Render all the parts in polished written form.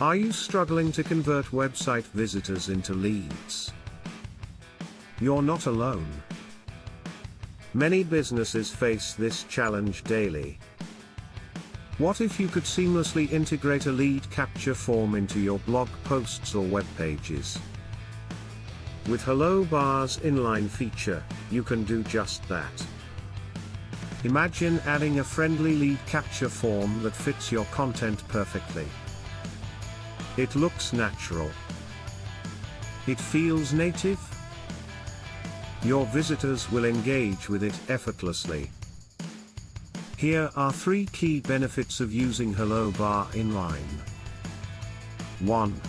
Are you struggling to convert website visitors into leads? You're not alone. Many businesses face this challenge daily. What if you could seamlessly integrate a lead capture form into your blog posts or web pages? With Hello Bar's inline feature, you can do just that. Imagine adding a friendly lead capture form that fits your content perfectly. It looks natural. It feels native. Your visitors will engage with it effortlessly. Here are 3 key benefits of using Hello Bar Inline. 1.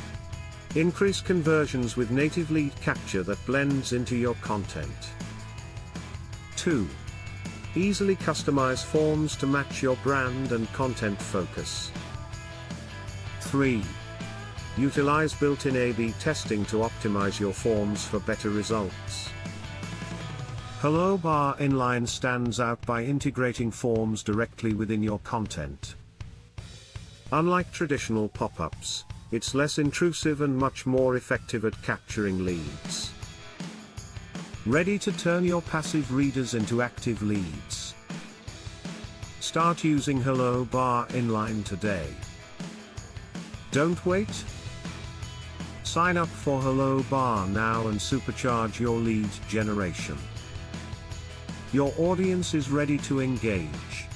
Increase conversions with native lead capture that blends into your content. 2. Easily customize forms to match your brand and content focus. 3. Utilize built-in A/B testing to optimize your forms for better results. Hello Bar Inline stands out by integrating forms directly within your content. Unlike traditional pop-ups, it's less intrusive and much more effective at capturing leads. Ready to turn your passive readers into active leads? Start using Hello Bar Inline today. Don't wait. Sign up for Hello Bar now and supercharge your lead generation. Your audience is ready to engage.